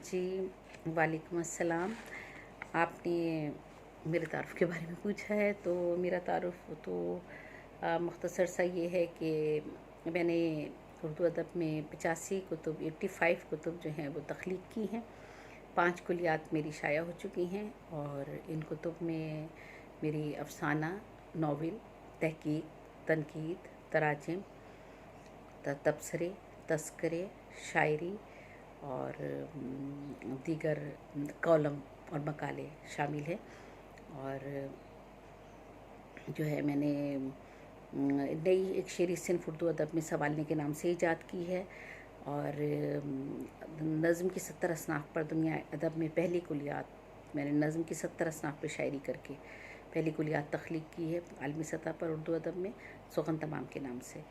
जी, वालेकुम अस्सलाम। आपने मेरे तारुफ़ के बारे में पूछा है, तो मेरा तारुफ़ तो मुख्तसर सा ये है कि मैंने उर्दू अदब में 85 कुतुब 85 कुतुब जो हैं वो तख्लीक़ की हैं। 5 कुलियात मेरी शाया हो चुकी हैं और इन कुतुब में मेरी अफ़साना, नावल, तहक़ीक़, तनक़ीद, तराजिम, तबसरे, तज़किरे, शायरी और दीगर कॉलम और मकाले शामिल हैं। और जो है मैंने नई एक शेरी सिन्फ़ उर्दू अदब में सवालने के नाम से ईजाद की है और नज़्म की 70 असनाफ़ पर दुनिया अदब में पहली कुलियात मैंने नज़्म की 70 असनाफ़ पे शायरी करके पहली कुलियात तख्लीक़ की है आलमी सतह पर उर्दू अदब में सुग़न तमाम के नाम से।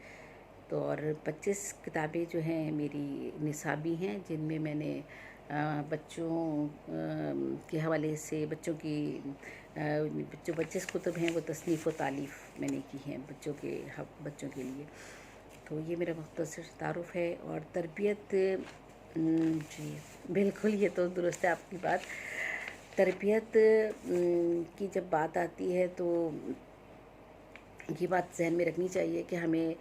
तो और 25 किताबें जो हैं मेरी निसाबी हैं, जिनमें मैंने बच्चों के हवाले से बच्चों की जो 25 कुतुब हैं वो तसनीफ़ व तालीफ़ मैंने की हैं बच्चों के लिए। तो ये मेरा मुख्तसर तारुफ़ है। और तरबियत जी बिल्कुल, ये तो दुरुस्त है आपकी बात। तरबियत की जब बात आती है तो ये बात ज़हन में रखनी चाहिए कि हमें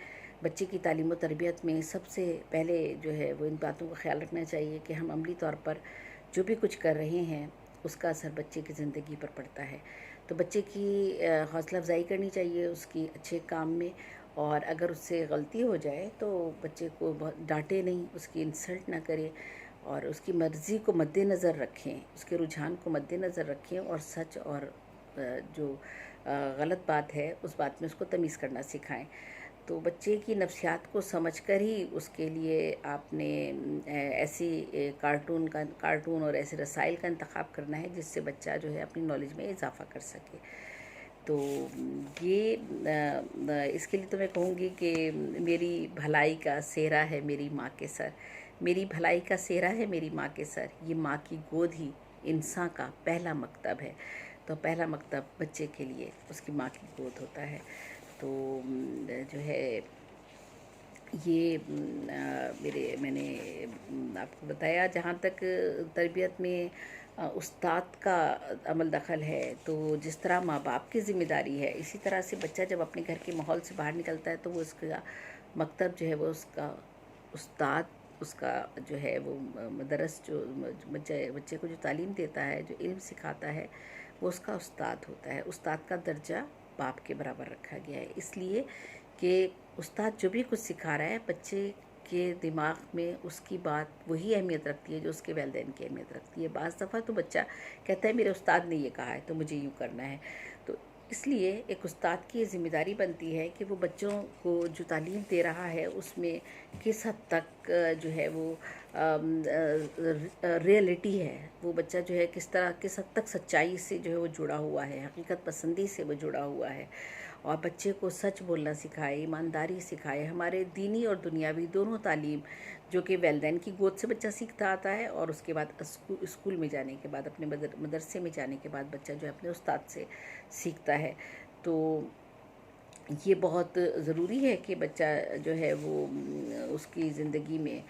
बच्चे की तालीम व तरबियत में सबसे पहले जो है वो इन बातों का ख़्याल रखना चाहिए कि हम अमली तौर पर जो भी कुछ कर रहे हैं उसका असर बच्चे की ज़िंदगी पर पड़ता है। तो बच्चे की हौसला अफ़ज़ाई करनी चाहिए उसकी अच्छे काम में, और अगर उससे गलती हो जाए तो बच्चे को बहुत डांटे नहीं, उसकी इंसल्ट ना करें और उसकी मर्ज़ी को मद्देनज़र रखें, उसके रुझान को मद्देनज़र रखें और सच और जो गलत बात है उस बात में उसको तमीज़ करना सिखाएं। तो बच्चे की नफ्सियात को समझकर ही उसके लिए आपने ऐसी कार्टून और ऐसे रसाइल का इंतखाब करना है जिससे बच्चा जो है अपनी नॉलेज में इजाफ़ा कर सके। तो ये इसके लिए तो मैं कहूँगी कि मेरी भलाई का सेहरा है मेरी माँ के सर, मेरी भलाई का सेहरा है मेरी माँ के सर, ये माँ की गोद ही इंसान का पहला मकतब है। तो पहला मकतब बच्चे के लिए उसकी माँ की गोद होता है। तो जो है ये मैंने आपको बताया। जहाँ तक तरबियत में उस्ताद का अमल दखल है, तो जिस तरह माँ बाप की ज़िम्मेदारी है, इसी तरह से बच्चा जब अपने घर के माहौल से बाहर निकलता है तो वो उसका मकतब जो है वो उसका उस्ताद, उसका जो है वो मदरस जो बच्चे को जो तालीम देता है, जो इल्म सिखाता है, वो उसका उस्ताद होता है। उस्ताद का दर्जा बाप के बराबर रखा गया है, इसलिए कि उस्ताद जो भी कुछ सिखा रहा है बच्चे के दिमाग में उसकी बात वही अहमियत रखती है जो उसके वालिदैन की अहमियत रखती है। बाज़ दफ़ा तो बच्चा कहता है मेरे उस्ताद ने ये कहा है तो मुझे यूँ करना है। तो इसलिए एक उस्ताद की ये ज़िम्मेदारी बनती है कि वो बच्चों को जो तालीम दे रहा है उसमें किस हद तक जो है वो रियलिटी है, वो बच्चा जो है किस हद तक सच्चाई से जो है वो जुड़ा हुआ है, हकीकत पसंदी से वो जुड़ा हुआ है। और बच्चे को सच बोलना सिखाए, ईमानदारी सिखाए, हमारे दीनी और दुनियावी दोनों तालीम जो कि वालिदैन की गोद से बच्चा सीखता आता है और उसके बाद स्कूल में जाने के बाद, अपने मदरसे में जाने के बाद बच्चा जो है अपने उस्ताद से सीखता है। तो ये बहुत ज़रूरी है कि बच्चा जो है वो उसकी ज़िंदगी में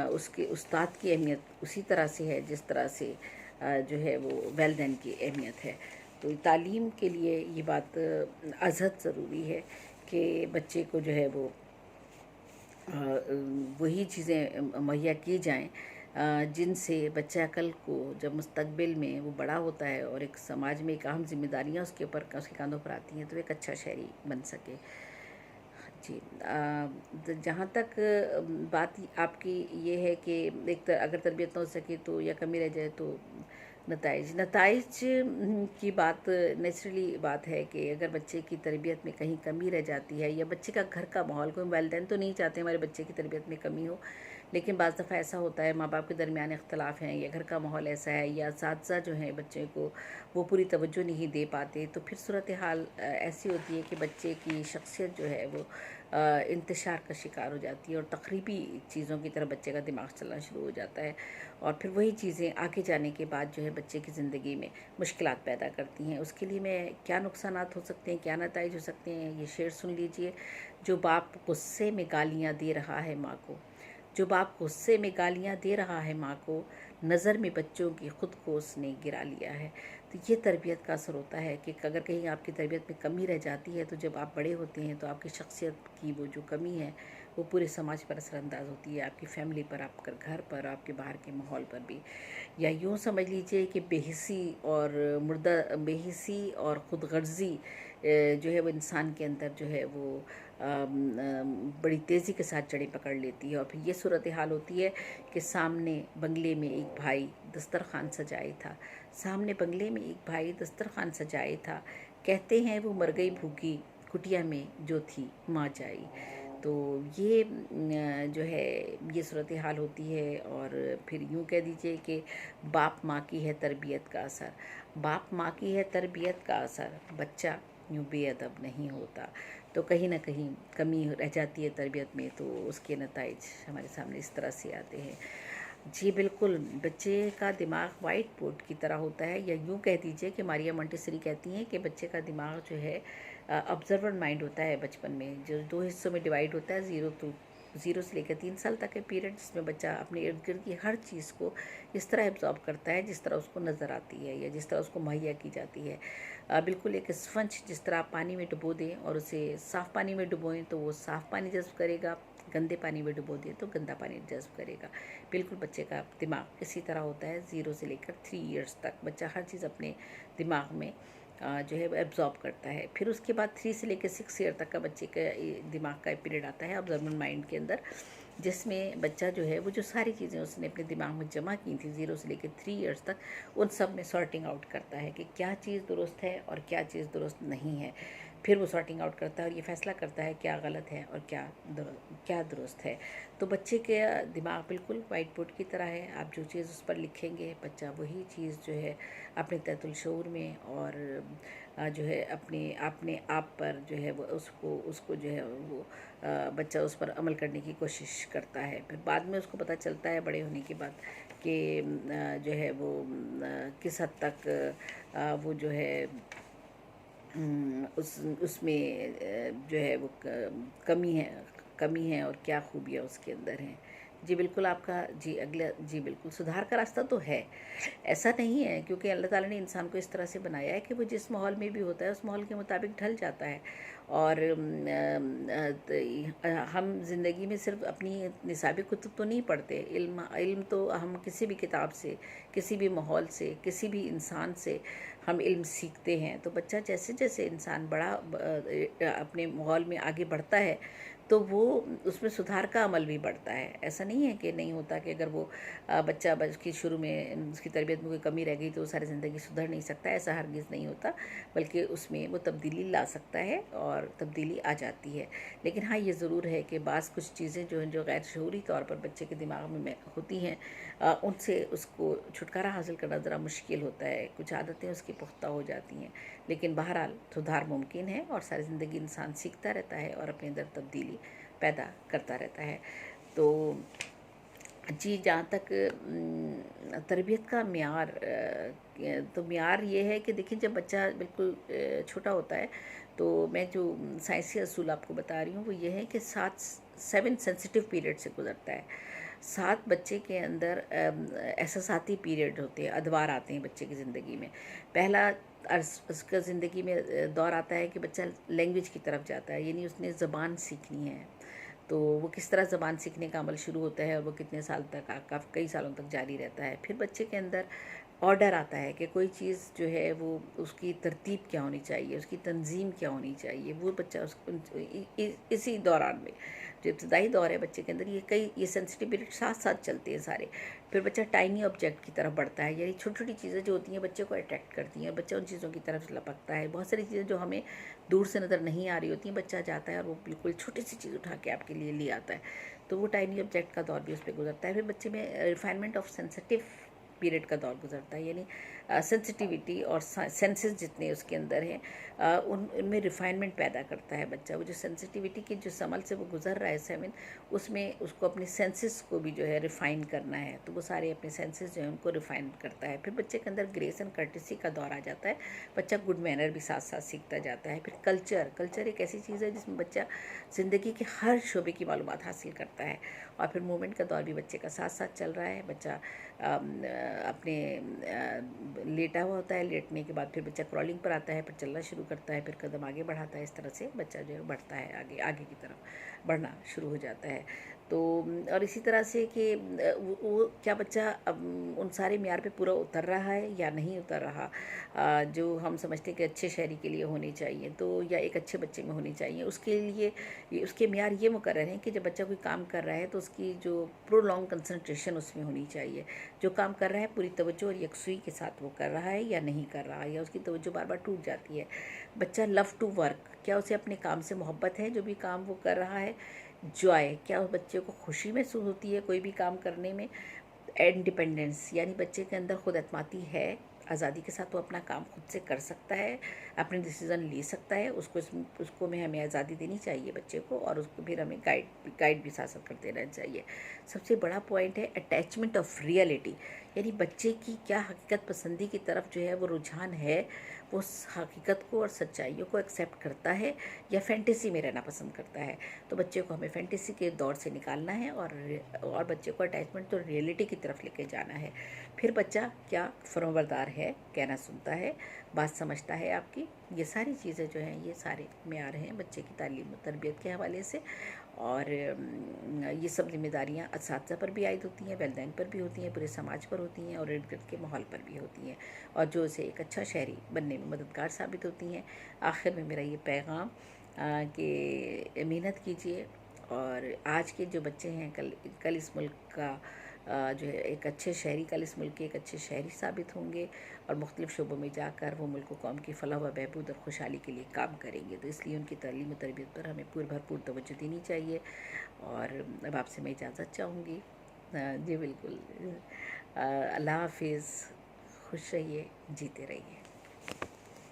उसके उस्ताद की अहमियत उसी तरह से है जिस तरह से जो है वो वालिदैन की अहमियत है। तो तालीम के लिए ये बात अज़हद ज़रूरी है कि बच्चे को जो है वो वही चीज़ें मुहैया की जाएँ जिनसे बच्चा कल को जब मुस्तक़बिल में वो बड़ा होता है और एक समाज में एक अहम ज़िम्मेदारियाँ उसके कांधों पर आती हैं तो एक अच्छा शहरी बन सके। जी, जहाँ तक बात आपकी ये है कि अगर तरबियत ना हो सके तो या कमी रह जाए तो नताइज की बात नेचुरली बात है कि अगर बच्चे की तरबियत में कहीं कमी रह जाती है या बच्चे का घर का माहौल, कोई वालिदैन तो नहीं चाहते हमारे बच्चे की तरबियत में कमी हो, लेकिन बाज़ दफ़ा ऐसा होता है माँ बाप के दरमियान इख्तलाफ हैं या घर का माहौल ऐसा है या असातिज़ा जो हैं बच्चे को वो पूरी तवज्जो नहीं दे पाते, तो फिर सूरत हाल ऐसी होती है कि बच्चे की शख्सियत जो है वो इंतशार का शिकार हो जाती है और तकरीबी चीज़ों की तरफ बच्चे का दिमाग चलना शुरू हो जाता है और फिर वही चीज़ें आगे जाने के बाद जो है बच्चे की ज़िंदगी में मुश्किलात पैदा करती हैं। उसके लिए मैं क्या नुकसानात हो सकते हैं, क्या नताइज हो सकते हैं, ये शेर सुन लीजिए। जो बाप गुस्से में गालियाँ दे रहा है माँ को, जो बाप गुस्से में गालियाँ दे रहा है माँ को, नज़र में बच्चों की खुद को उसने गिरा लिया है। तो ये तरबियत का असर होता है कि अगर कहीं आपकी तरबियत में कमी रह जाती है तो जब आप बड़े होते हैं तो आपकी शख्सियत की वो जो कमी है वो पूरे समाज पर असरअंदाज होती है, आपकी फैमिली पर, आपके घर पर, आपके बाहर के माहौल पर भी। या यूँ समझ लीजिए कि बेहिसी और ख़ुदगर्ज़ी जो है वो इंसान के अंदर जो है वो बड़ी तेज़ी के साथ जड़ें पकड़ लेती है। और फिर ये सूरत हाल होती है कि सामने बंगले में एक भाई दस्तरखान सजाए था, सामने बंगले में एक भाई दस्तरखान सजाए था, कहते हैं वो मर गई भूखी, कुटिया में जो थी माँ जाई। तो ये जो है ये सूरत हाल होती है। और फिर यूँ कह दीजिए कि बाप माँ की है तरबियत का असर, बाप माँ की है तरबियत का असर, बच्चा यूँ बेअदब नहीं होता। तो कहीं ना कहीं कमी रह जाती है तरबियत में, तो उसके नताइज हमारे सामने इस तरह से आते हैं। जी बिल्कुल, बच्चे का दिमाग वाइट बोर्ड की तरह होता है, या यूँ कह दीजिए कि मारिया मोंटेसरी कहती हैं कि बच्चे का दिमाग जो है ऑब्जर्वर माइंड होता है बचपन में, जो 2 हिस्सों में डिवाइड होता है, 0 से लेकर 3 साल तक के पीरियड, जिसमें बच्चा अपने इर्द गिर्द की हर चीज़ को इस तरह एब्जॉर्ब करता है जिस तरह उसको नज़र आती है या जिस तरह उसको मुहैया की जाती है। बिल्कुल एक स्पंज जिस तरह आप पानी में डुबो दें और उसे साफ़ पानी में डुबोएं तो वो साफ़ पानी जज़्ब करेगा, गंदे पानी में डुबो दें तो गंदा पानी जज़्ब करेगा। बिल्कुल बच्चे का दिमाग इसी तरह होता है। 0 से लेकर 3 इयर्स तक बच्चा हर चीज़ अपने दिमाग में जो है वो एब्जॉर्ब करता है। फिर उसके बाद 3 से लेकर 6 ईयर तक का बच्चे का दिमाग का पीरियड आता है ऑब्जर्वेंट माइंड के अंदर, जिसमें बच्चा जो है वो जो सारी चीज़ें उसने अपने दिमाग में जमा की थी 0 से लेकर 3 इयर्स तक, उन सब में सॉर्टिंग आउट करता है कि क्या चीज़ दुरुस्त है और क्या चीज़ दुरुस्त नहीं है। फिर वो सॉर्टिंग आउट करता है और ये फैसला करता है क्या गलत है और क्या दुरुस्त है। तो बच्चे के दिमाग बिल्कुल वाइट बोर्ड की तरह है, आप जो चीज़ उस पर लिखेंगे बच्चा वही चीज़ जो है अपने तहतुल शऊर में और जो है अपने आप पर जो है वो उसको जो है वो बच्चा उस पर अमल करने की कोशिश करता है। फिर बाद में उसको पता चलता है बड़े होने के बाद कि जो है वो किस हद तक वो जो है उसमें जो है वो कमी है और क्या खूबियाँ उसके अंदर हैं। जी बिल्कुल आपका जी बिल्कुल सुधार का रास्ता तो है, ऐसा नहीं है, क्योंकि अल्लाह ताला ने इंसान को इस तरह से बनाया है कि वो जिस माहौल में भी होता है उस माहौल के मुताबिक ढल जाता है। और हम ज़िंदगी में सिर्फ अपनी निसाबी कुतुब तो नहीं पढ़ते, इल्म तो हम किसी भी किताब से, किसी भी माहौल से, किसी भी इंसान से हम इल्म सीखते हैं। तो बच्चा जैसे जैसे इंसान अपने माहौल में आगे बढ़ता है तो वो उसमें सुधार का अमल भी बढ़ता है। ऐसा नहीं है कि नहीं होता कि अगर वो बच्चा की शुरू में उसकी तरबियत में कोई कमी रह गई तो सारी ज़िंदगी सुधर नहीं सकता, ऐसा हरगिज़ नहीं होता, बल्कि उसमें वो तब्दीली ला सकता है और तब्दीली आ जाती है। लेकिन हाँ ये ज़रूर है कि बाज़ कुछ चीज़ें जो हैं जो गैर शऊरी तौर पर बच्चे के दिमाग में होती हैं, उनसे उसको छुटकारा हासिल करना ज़रा मुश्किल होता है, कुछ आदतें उसकी पुख्ता हो जाती हैं। लेकिन बहरहाल सुधार मुमकिन है और सारी ज़िंदगी इंसान सीखता रहता है और अपने अंदर तब्दीली पैदा करता रहता है। तो जी जहाँ तक तरबियत का मेयार, तो मेयार ये है कि देखिए जब बच्चा बिल्कुल छोटा होता है तो मैं जो साइंसी असूल आपको बता रही हूँ वो ये है कि 7 सेंसिटिव पीरियड से गुजरता है। 7 बच्चे के अंदर एहसासाती पीरियड होते हैं, अदवार आते हैं बच्चे की ज़िंदगी में। पहला उसका ज़िंदगी में दौर आता है कि बच्चा लैंग्वेज की तरफ जाता है, यानी उसने ज़बान सीखनी है। तो वो किस तरह ज़बान सीखने का अमल शुरू होता है और वो कितने साल तक कई सालों तक जारी रहता है। फिर बच्चे के अंदर ऑर्डर आता है कि कोई चीज़ जो है वो उसकी तरतीब क्या होनी चाहिए, उसकी तंजीम क्या होनी चाहिए, वो बच्चा इसी दौरान में जो इब्तदाई दौर है बच्चे के अंदर ये सेंसिटिव पीरियड साथ साथ चलते हैं सारे। फिर बच्चा टाइनी ऑब्जेक्ट की तरफ बढ़ता है, यानी छोटी छोटी चीज़ें जो होती हैं बच्चे को अट्रैक्ट करती हैं, बच्चा उन चीज़ों की तरफ लपकता है। बहुत सारी चीज़ें जो हमें दूर से नज़र नहीं आ रही होती हैं, बच्चा जाता है और वो बिल्कुल छोटी सी चीज़ उठा के आपके लिए ले आता है। तो वो टाइनी ऑब्जेक्ट का दौर भी उस पर गुजरता है। फिर बच्चे में रिफाइनमेंट ऑफ सेंसिटिव पीरियड का दौर गुजरता है, यानी सेंसिटिविटी और सेंसेस जितने उसके अंदर हैं उनमें रिफाइनमेंट पैदा करता है बच्चा। वो जो सेंसिटिविटी की जो समल से वो गुजर रहा है 7, उसमें उसको अपनी सेंसेस को भी जो है रिफ़ाइन करना है, तो वो सारे अपने सेंसेस जो है उनको रिफ़ाइन करता है। फिर बच्चे के अंदर ग्रेस एंड कर्टेसी का दौर आ जाता है, बच्चा गुड मैनर भी साथ साथ सीखता जाता है। फिर कल्चर एक ऐसी चीज़ है जिसमें बच्चा ज़िंदगी के हर शोबे की मालूमात हासिल करता है। और फिर मूवमेंट का दौर भी बच्चे का साथ साथ चल रहा है। बच्चा अपने लेटा हुआ होता है, लेटने के बाद फिर बच्चा क्रॉलिंग पर आता है, फिर चलना शुरू करता है, फिर कदम आगे बढ़ाता है। इस तरह से बच्चा जो है बढ़ता है, आगे आगे की तरफ बढ़ना शुरू हो जाता है। तो और इसी तरह से कि वो क्या बच्चा उन सारे म्यार पे पूरा उतर रहा है या नहीं उतर रहा, जो हम समझते हैं कि अच्छे शहरी के लिए होनी चाहिए, तो या एक अच्छे बच्चे में होनी चाहिए, उसके लिए उसके म्यार ये मुकर्रर हैं कि जब बच्चा कोई काम कर रहा है तो उसकी जो प्रोलॉन्ग कंसंट्रेशन उसमें होनी चाहिए। जो काम कर रहा है पूरी तवज्जो और यकसुई के साथ वो कर रहा है या नहीं कर रहा है, या उसकी तवज्जो बार बार टूट जाती है। बच्चा लव टू वर्क, क्या उसे अपने काम से मोहब्बत है, जो भी काम वो कर रहा है। जॉय, क्या उस बच्चे को खुशी महसूस होती है कोई भी काम करने में। इंडिपेंडेंस, यानी बच्चे के अंदर खुद एतमादी है, आज़ादी के साथ वो अपना काम खुद से कर सकता है, अपने डिसीज़न ले सकता है। उसको में हमें आज़ादी देनी चाहिए बच्चे को, और उसको फिर हमें गाइड भी साथ साथ करते रहना चाहिए। सबसे बड़ा पॉइंट है अटैचमेंट ऑफ रियलिटी, यानी बच्चे की क्या हकीकत पसंदी की तरफ जो है वो रुझान है, वो उस हकीकत को और सच्चाइयों को एक्सेप्ट करता है या फैंटेसी में रहना पसंद करता है। तो बच्चे को हमें फैंटेसी के दौर से निकालना है और बच्चे को अटैचमेंट तो रियलिटी की तरफ लेके जाना है। फिर बच्चा क्या फर्माबरदार है, कहना सुनता है, बात समझता है आपकी। ये सारी चीज़ें जो हैं ये सारे मेयार हैं बच्चे की तालीम और तरबियत के हवाले से। और ये सब जिम्मेदारियाँ असातिज़ा पर भी आयद होती हैं, वैलिदैन पर भी होती हैं, पूरे समाज पर होती हैं, और इर्द गिर्द के माहौल पर भी होती हैं, और जो उसे एक अच्छा शहरी बनने में मददगार साबित होती हैं। आखिर में मेरा ये पैगाम कि मेहनत कीजिए, और आज के जो बच्चे हैं कल इस मुल्क का जो है एक अच्छे शहरी, कल इस मुल्क के एक अच्छे शहरी साबित होंगे, और मुख्तलिफ़ शोबों में जाकर वो मुल्क कौम की फलाह व बहबूद और खुशहाली के लिए काम करेंगे। तो इसलिए उनकी तालीम और तरबियत पर हमें भरपूर तवज्जो देनी चाहिए। और अब आपसे मैं इजाज़त चाहूँगी। जी बिल्कुल। अल्लाह हाफिज़, खुश रहिए, जीते रहिए।